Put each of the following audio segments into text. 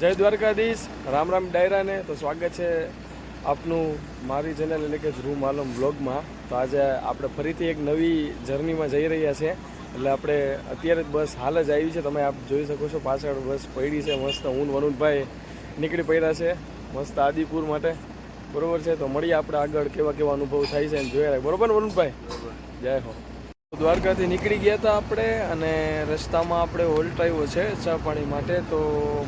જય દ્વારકાધીશ, રામ રામ ડાયરા ને તો સ્વાગત છે આપનું મારી ચેનલ એટલે કે ધ્રુવ માલમ બ્લોગમાં। તો આજે આપણે ફરીથી એક નવી જર્નીમાં જઈ રહ્યા છે। એટલે આપણે અત્યારે જ બસ હાલ જ આવી છે, તમે આપ જોઈ શકો છો પાછળ બસ પડી છે મસ્ત। હું વરુણભાઈ નીકળી પડ્યા છે મસ્ત આદિપુર માટે, બરોબર છે। તો મળીએ આપણે આગળ કેવા કેવા અનુભવ થાય છે અને જોયા, બરોબર ને વરુણભાઈ? જય હો। દ્વારકાથી નીકળી ગયા હતા આપણે અને રસ્તામાં આપણે હોલ્ટ આવ્યો છે ચા પાણી માટે। તો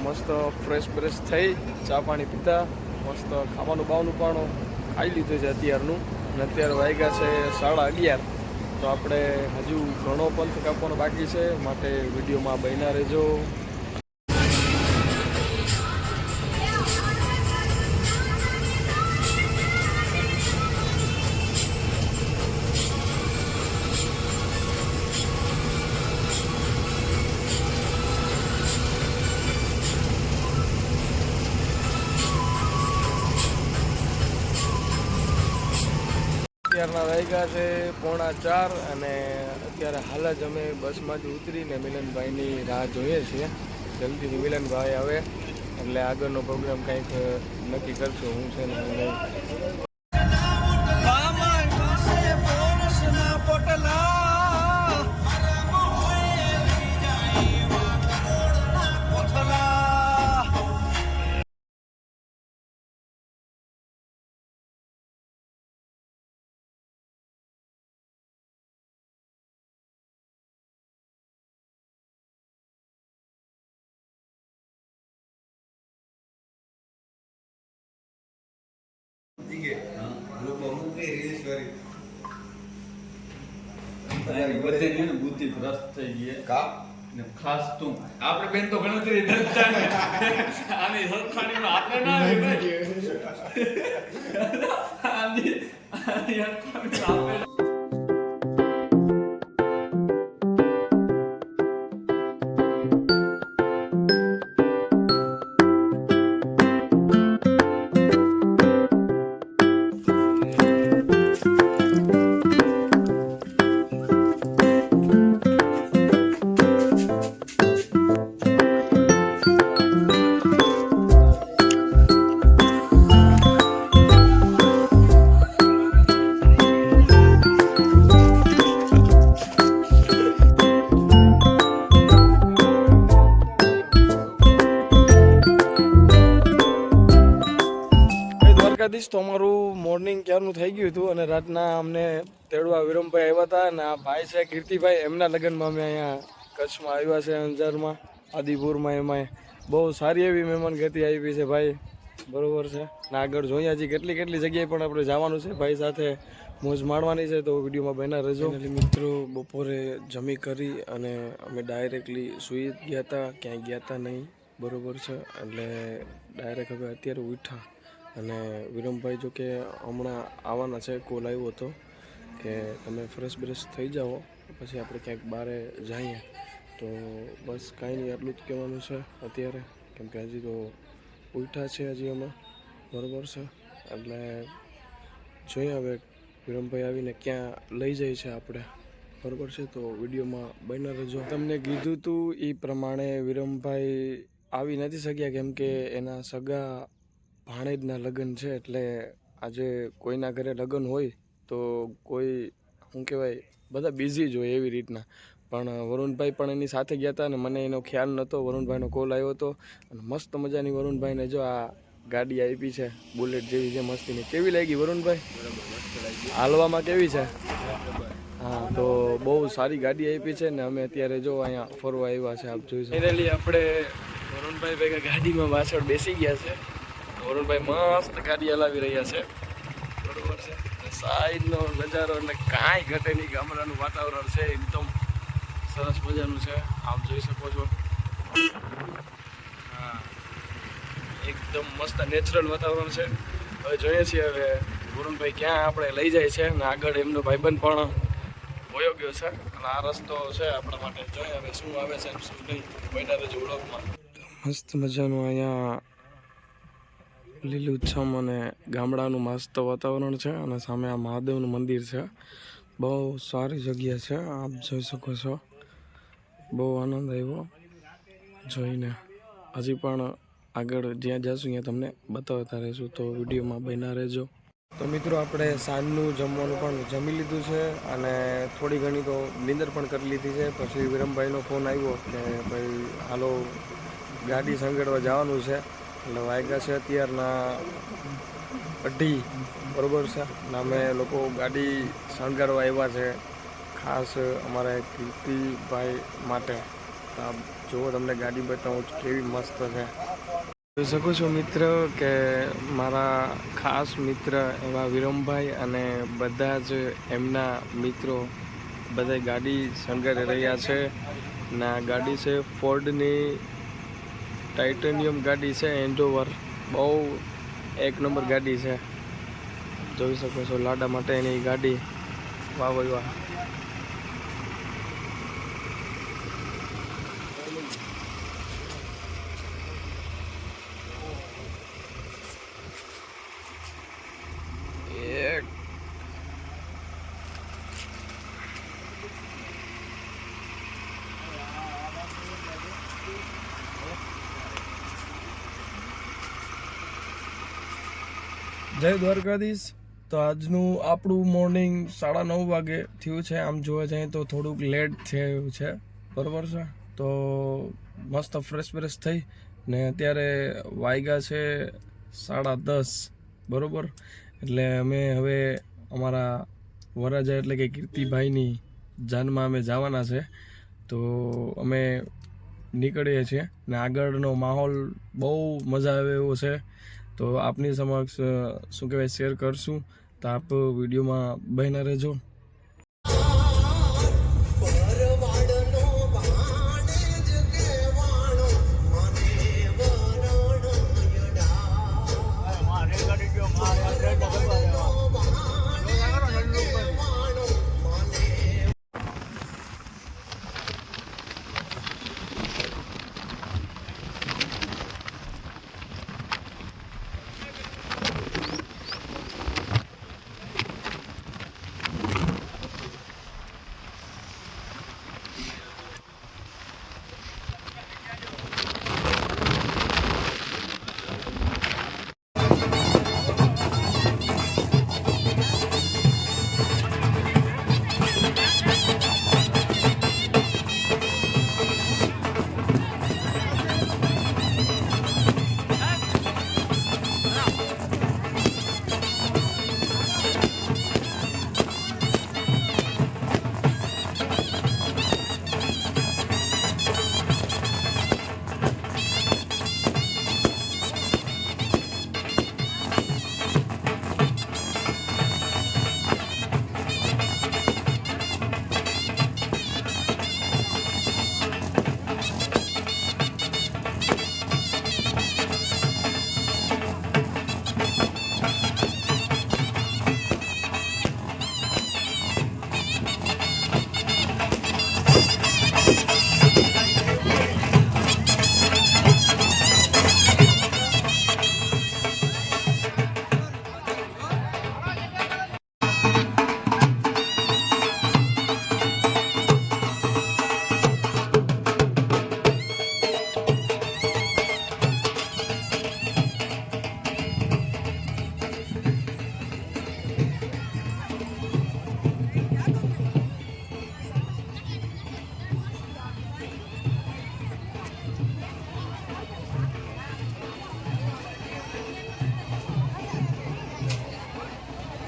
મસ્ત ફ્રેશ થઈ ચા પાણી પીતા, મસ્ત ખાવાનું બાવાનું પણ ખાઈ લીધું છે અત્યારનું। અને અત્યારે વાગ્યા છે 11:30। તો આપણે હજુ ઘણો પંથ કાપવાનો બાકી છે, માટે વિડીયોમાં બન્યા રહેજો। અત્યારના વાગ્યા છે 3:45 અને અત્યારે હાલ જ અમે બસમાંથી ઉતરીને મિલનભાઈની રાહ જોઈએ છીએ। જલ્દીથી મિલનભાઈ આવે એટલે આગળનો પ્રોગ્રામ કંઈક નક્કી કરશું હું છે ને હું નહીં। બુદ્ધિ ભ્રષ્ટ થઈ ગઈ ખાસ તું આપણે બેન તો ગણતરી આની હરખાણીમાં આપણે ના આની હરખાણીમાં દ્વારકાધીશ। તો અમારું મોર્નિંગ ક્યારનું થઈ ગયું હતું અને રાતના અમને તેડવા વિરમભાઈ આવ્યા હતા અને આ ભાઈ છે કીર્તિભાઈ, એમના લગ્નમાં અમે અહીંયા કચ્છમાં આવ્યા છે, અંજારમાં આદિપુરમાં। એમાંય બહુ સારી એવી મહેમાન ગતિ આવી છે ભાઈ, બરોબર છે ને। આગળ જોઈએ હજી કેટલી જગ્યાએ પણ આપણે જવાનું છે, ભાઈ સાથે મોજ માણવાની છે। તો વિડીયોમાં બન્યા રહેજો। મિત્રો બપોરે જમી કરી અને અમે ડાયરેક્ટલી સૂઈ ગયા હતા, ક્યાંય ગયા હતા નહીં, બરોબર છે। એટલે ડાયરેક્ટ હવે અત્યારે ઉઠ્યા અને વિરમભાઈ જો કે હમણાં આવવાના છે, કોલ આવ્યો હતો કે તમે ફ્રેશ થઈ જાઓ પછી આપણે ક્યાંક બહાર જઈએ। તો બસ કાંઈ નહીં, આટલું જ કહેવાનું છે અત્યારે, કેમ કે હજી તો ઉઠ્યા છે હજી અમે, બરાબર છે। એટલે જોઈએ હવે વિરમભાઈ આવીને ક્યાં લઈ જાય છે આપણે, બરાબર છે। તો વિડીયોમાં બન્યા રહેજો। તમને કીધું હતું એ પ્રમાણે વિરમભાઈ આવી નથી શક્યા કેમ કે એના સગા ભાણેજના લગ્ન છે। એટલે આજે કોઈના ઘરે લગ્ન હોય તો કોઈ શું કહેવાય બધા બિઝી જ હોય એવી રીતના, પણ વરુણભાઈ પણ એની સાથે ગયા હતા અને મને એનો ખ્યાલ નહોતો। વરુણભાઈનો કોલ આવ્યો હતો અને મસ્ત મજાની વરુણભાઈને જો આ ગાડી આપી છે, બુલેટ જેવી છે મસ્તીની। કેવી લાગી વરુણભાઈ? હાલવામાં કેવી છે? હા, તો બહુ સારી ગાડી આપી છે ને અમે અત્યારે જો અહીંયા ફરવા આવ્યા છે, આપ જોઈ શકો। ફાઇનલી આપણે વરુણભાઈ ભેગા ગાડીમાં પાછળ બેસી ગયા છે। વરુણભાઈ મસ્ત ગાડી હલાવી રહ્યા છે, બરોબર છે। સાઈડનો નજારો એટલે કાંઈ ઘટે નહીં, ગામડાનું વાતાવરણ છે એકદમ સરસ મજાનું છે, આપ જોઈ શકો છો। હા, એકદમ મસ્ત નેચરલ વાતાવરણ છે। હવે જોઈએ છીએ હવે વરુણભાઈ ક્યાં આપણે લઈ જાય છે અને આગળ એમનો ભાઈબંધ પણ વયો ગયો છે અને આ રસ્તો છે આપણા માટે। જોઈએ હવે શું આવે છે શું નહીં, બન્યા રહેજો વ્લોગમાં। મસ્ત મજાનું અહીંયા લીલુંછમ અને ગામડાનું મસ્ત વાતાવરણ છે અને સામે આ મહાદેવનું મંદિર છે, બહુ સારી જગ્યા છે, આપ જોઈ શકો છો। બહુ આનંદ આવ્યો જોઈને। હજી પણ આગળ જ્યાં જશું ત્યાં તમને બતાવતા રહીશું, તો વિડીયોમાં બન્યા રહેજો. તો મિત્રો આપણે સાંજનું જમવાનું પણ જમી લીધું છે અને થોડી ઘણી તો નીંદર પણ કરી લીધી છે. પછી વિરમભાઈનો ફોન આવ્યો કે ભાઈ હાલો ગાડી સંગાડવા જવાનું છે. એટલે વાગ્યા છે અત્યારના 2:30 બરોબર છે ને અમે લોકો ગાડી શણગારવા આવ્યા છે ખાસ અમારા કીર્તિભાઈ માટે. આપ જુઓ, તમને ગાડી બતાવું કેવી મસ્ત છે. જોઈ શકો છો મિત્ર કે મારા ખાસ મિત્ર એવા વિરમભાઈ અને બધા જ એમના મિત્રો બધા ગાડી શણગારી રહ્યા છે. ને આ ગાડી છે ફોર્ડની ટાઇટેનિયમ ગાડી છે, એન્ડોવર. બહુ એક નંબર ગાડી છે. જોઈ શકો છો લાડા માટે એની ગાડી. વાહ ભાઈ વાહ. જય દ્વારકાધીશ. તો આજનું આપણું મોર્નિંગ 9:30 વાગે થયું છે. આમ જોવા જઈએ તો થોડુંક લેટ થયું છે, બરાબર છે. તો મસ્ત ફ્રેશ થઈ ને અત્યારે વાગ્યા છે 10:30 બરાબર. એટલે અમે હવે અમારા વરરાજા એટલે કે કીર્તિભાઈની જાનમાં અમે જવાના છે. તો અમે નીકળીએ છીએ ને આગળનો માહોલ બહુ મજા આવે એવો છે. તો આપની સમક્ષ શું કહેવાય શેર કરશું, તો આપ વિડીયોમાં બન્યા રહેજો.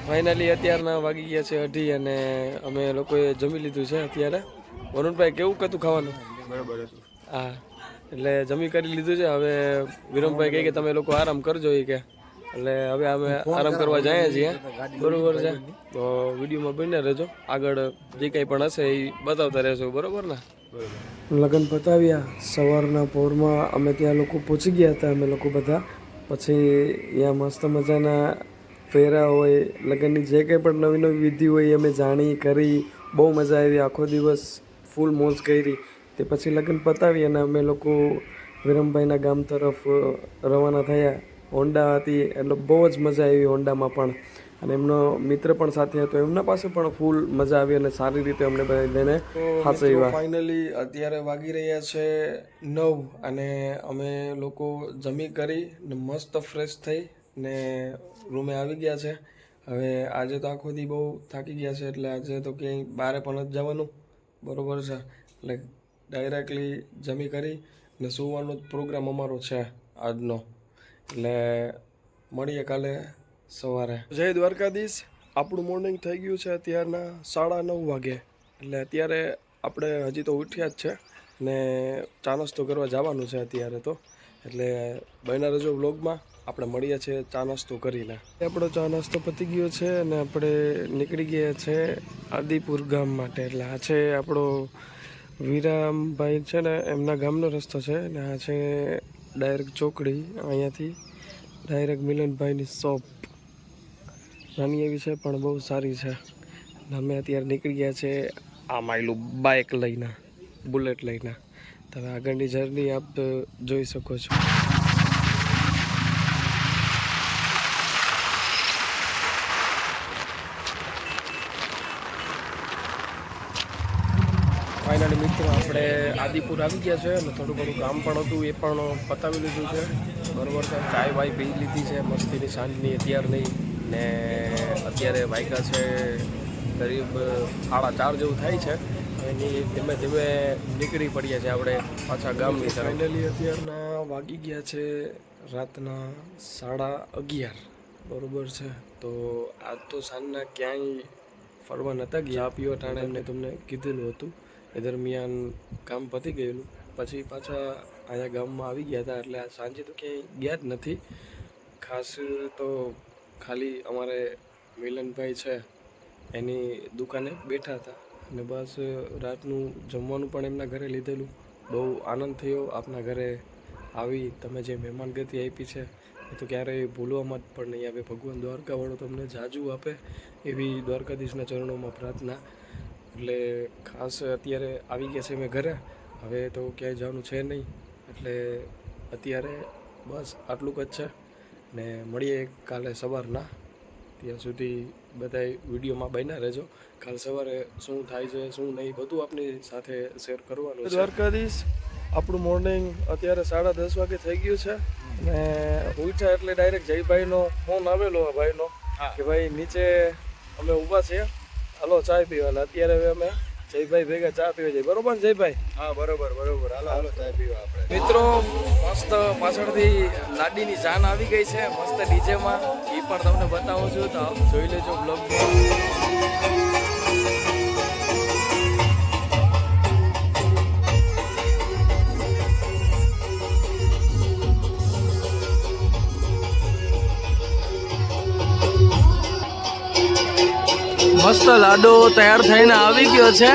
ફાઇનલી અત્યારના વાગી ગયા છે 2:30 અને અમે લોકોએ જમી લીધું છે અત્યારે. વરુણભાઈ કેવું હતું ખાવાનું? બરાબર હતું. હા, એટલે જમી કરી લીધું છે. હવે વિરમભાઈ કહે કે તમે લોકો આરામ કરજો એ કે, એટલે હવે અમે આરામ કરવા જઈએ છીએ, બરોબર છે. તો વિડીયોમાં બન્યા રહેજો, આગળ જે કંઈ પણ હશે એ બતાવતા રહેશો, બરોબર ને? લગ્ન પતાવ્યા સવારના પોરમાં અમે ત્યાં લોકો પહોંચી ગયા હતા અમે લોકો બધા. પછી ત્યાં મસ્ત મજાના ફેરા હોય, લગ્નની જે કંઈ પણ નવી નવી વિધિ હોય અમે જાણી કરી. બહુ મજા આવી, આખો દિવસ ફૂલ મોજ કરી. તે પછી લગ્ન પતાવી અને અમે લોકો વિરમભાઈના ગામ તરફ રવાના થયા. હોન્ડા હતી એટલે બહુ જ મજા આવી હોન્ડામાં પણ. અને એમનો મિત્ર પણ સાથે હતો, એમના પાસે પણ ફૂલ મજા આવી અને સારી રીતે અમને બધાને હાચવ્યા. ફાઇનલી અત્યારે વાગી રહ્યા છે 9 અને અમે લોકો જમી કરી ને મસ્ત ફ્રેશ થઈ ને રૂમે આવી ગયા છે. હવે આજે તો આખો દી બહુ થાકી ગયા છે એટલે આજે તો ક્યાંય બહાર પણ નથી જવાનું, બરોબર છે. એટલે ડાયરેક્ટલી જમી કરી ને સુવાનો પ્રોગ્રામ અમારો છે આજનો. એટલે મળીએ કાલે સવારે. જય દ્વારકાધીશ. આપણું મોર્નિંગ થઈ ગયું છે અત્યારના 9:30 વાગે. એટલે અત્યારે આપણે હજી તો ઉઠ્યા જ છે ને ચા નાસ્તો કરવા જવાનું છે અત્યારે તો. એટલે બન્યા રહેજો વ્લોગમાં. આપણે મળીએ છીએ ચા નાસ્તો કરીને. આપણો ચા નાસ્તો પતી ગયો છે અને આપણે નીકળી ગયા છે આદિપુર ગામ માટે. એટલે આ છે આપણો વિરામભાઈ છે ને એમના ગામનો રસ્તો છે ને આ છે ડાયરેક્ટ ચોકડી. અહીંયાથી ડાયરેક્ટ મિલનભાઈની શોપ નાની એવી છે પણ બહુ સારી છે. અમે અત્યારે નીકળી ગયા છે આ માયલું બાઇક લઈને, બુલેટ લઈને. તમે આગળની જર્ની આપ જોઈ શકો છો. ફાઇનલી મિત્રો આપણે આદિપુર આવી ગયા છે અને થોડું ઘણું કામ પણ હતું એ પણ પતાવી લીધું છે, બરાબર છે. ચાય વાય પી લીધી છે મસ્તીની સાંજની અત્યારની. ને અત્યારે વાગ્યા છે કરીબ 4:30 જેવું થાય છે. એની ધીમે ધીમે નીકળી પડીએ છીએ આપણે પાછા ગામની તરફ. ફાઇનલી અત્યારના વાગી ગયા છે રાતના 11:30, બરાબર છે. તો આજ તો સાંજના ક્યાંય ફરવા નહોતા ગયા. પીવા ટાણે એમને તમને કીધેલું હતું. એ દરમિયાન કામ પતી ગયેલું પછી પાછા અહીંયા ગામમાં આવી ગયા હતા. એટલે આ સાંજે તો ક્યાંય ગયા જ નથી. ખાસ તો ખાલી અમારે મિલનભાઈ છે એની દુકાને બેઠા હતા અને બસ રાતનું જમવાનું પણ એમના ઘરે લીધેલું. બહુ આનંદ થયો આપના ઘરે આવી. તમે જે મહેમાનગતિ આપી છે એ તો ક્યારેય ભૂલવામાં જ પણ નહીં આવે. ભગવાન દ્વારકાવાળો તમને જાજુ આપે એવી દ્વારકાધીશના ચરણોમાં પ્રાર્થના. એટલે ખાસ અત્યારે આવી ગયા છે મેં ઘરે. હવે તો ક્યાંય જવાનું છે નહીં. એટલે અત્યારે બસ આટલું જ છે ને મળીએ કાલે સવારના. ત્યાં સુધી બધાય વિડીયોમાં બન્યા રહેજો. કાલ સવારે શું થાય છે શું નહીં બધું આપની સાથે શેર કરવાનું છે. દ્વારકાધીશ આપણું મોર્નિંગ અત્યારે 10:30 વાગે થઈ ગયું છે ને ઉઠ્યા એટલે ડાયરેક્ટ જયભાઈનો ફોન આવેલો ભાઈનો કે ભાઈ નીચે અમે ઊભા છીએ, હાલો ચાય પીવા. અત્યારે હવે અમે જયભાઈ ભેગા ચા પીવા જઈએ, બરોબર જયભાઈ? હા બરોબર. હાલો ચા પીવા આપણે. મિત્રો મસ્ત પાછળથી લાડીની જાન આવી ગઈ છે મસ્ત ડીજેમાં. એ પણ તમને બતાવું છું તો આપ જોઈ લેજો બ્લોગમાં. મસ્ત લાડો તૈયાર થઈને આવી ગયો છે.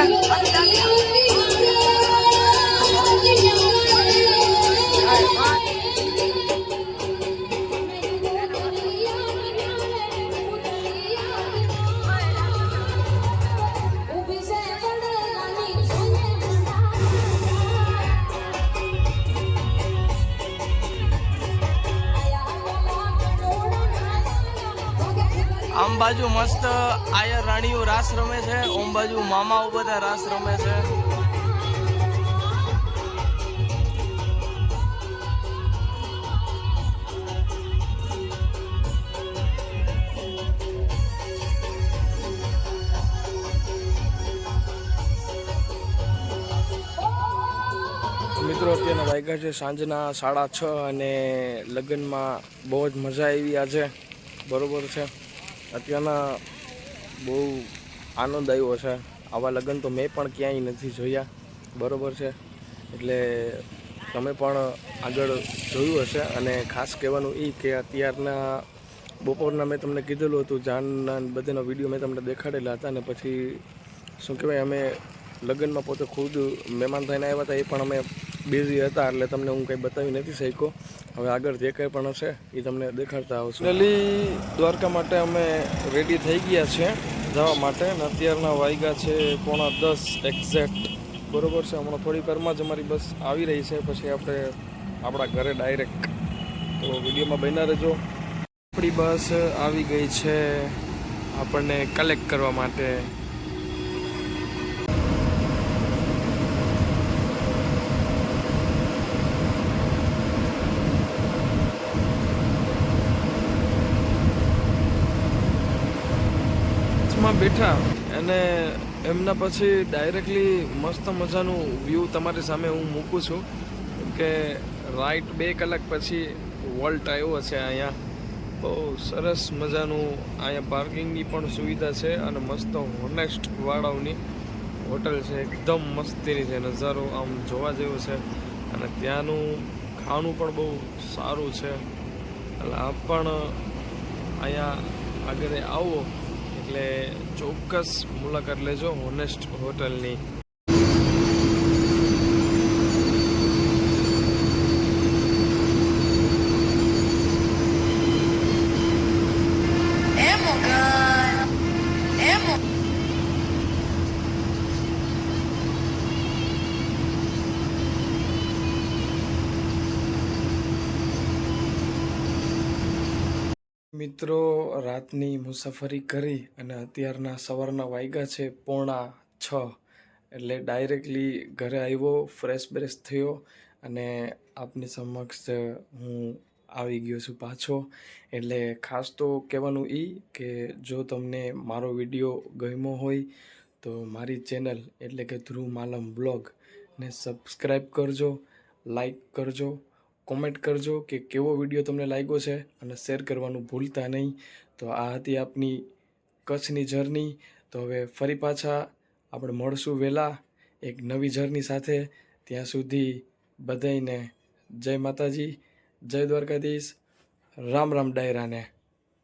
આમ બાજુ મસ્ત આયર રાણીઓ રાસ રમે છે, ઓમ બાજુ મામાઓ બધા રાસ રમે છે. મિત્રો અત્યારના વાગ્યા છે સાંજના 6:30 અને લગ્નમાં બહુ જ મજા આવી આજે, બરોબર છે. અત્યારના બહુ આનંદ આવ્યો છે. આવા લગ્ન તો મેં પણ ક્યાંય નથી જોયા, બરોબર છે. એટલે તમે પણ આગળ જોયું હશે. અને ખાસ કહેવાનું એ કે અત્યારના બપોરના મેં તમને કીધેલું હતું જાનના બધાનો વિડીયો મેં તમને દેખાડેલા હતા. અને પછી શું કહેવાય અમે લગ્નમાં પોતે ખુદ મહેમાન થઈને આવ્યા હતા, એ પણ અમે બિઝી હતા એટલે તમને હું કંઈ બતાવી નથી શક્યો. હવે આગળ જે કંઈ પણ હશે એ તમને દેખાડતા આવશે. ફાઇનલી દ્વારકા માટે અમે રેડી થઈ ગયા છે જવા માટે. અને અત્યારના વાગ્યા છે 9:45 એક્ઝેક્ટ, બરોબર છે. હમણાં થોડી વારમાં જ અમારી બસ આવી રહી છે, પછી આપણે આપણા ઘરે ડાયરેક્ટ. તો વિડીયોમાં બન્યા રહેજો. આપણી બસ આવી ગઈ છે આપણને કલેક્ટ કરવા માટે. માં બેઠા અને એમના પછી ડાયરેક્ટલી મસ્ત મજાનું વ્યૂ તમારી સામે હું મૂકું છું કે રાઈટ 2 કલાક પછી વોલ્ટ આવ્યો છે અહીંયા. બહુ સરસ મજાનું અહીંયા પાર્કિંગની પણ સુવિધા છે અને મસ્ત હોનેસ્ટ વાળાઓની હોટલ છે. એકદમ મસ્તીની છે, નજારો આમ જોવા જેવો છે અને ત્યાંનું ખાવાનું પણ બહુ સારું છે. એટલે આપ પણ અહીંયા આગળ આવો એટલે ચોક્કસ મુલાકાત લેજો હોનેસ્ટ હોટલની. મિત્રો, રાતની મુસાફરી કરી અને અત્યારના સવારના વાગ્યા છે 5:45. એટલે ડાયરેક્ટલી ઘરે આવ્યો, ફ્રેશ બ્રેશ થયો અને આપની સમક્ષ હું આવી ગયો છું પાછો. એટલે ખાસ તો કહેવાનું એ કે જો તમને મારો વિડીયો ગમ્યો હોય તો મારી ચેનલ એટલે કે ધ્રુવ માલમ બ્લોગને સબસ્ક્રાઈબ કરજો, લાઈક કરજો, કોમેન્ટ કરજો કે કેવો વિડીયો તમને લાગ્યો છે અને શેર કરવાનું ભૂલતા નહીં. તો આ હતી આપની કચ્છની જર્ની. તો હવે ફરી પાછા આપણે મળશું વહેલા એક નવી જર્ની સાથે. ત્યાં સુધી બધાયને જય માતાજી, જય દ્વારકાધીશ, રામ રામ ડાયરાને.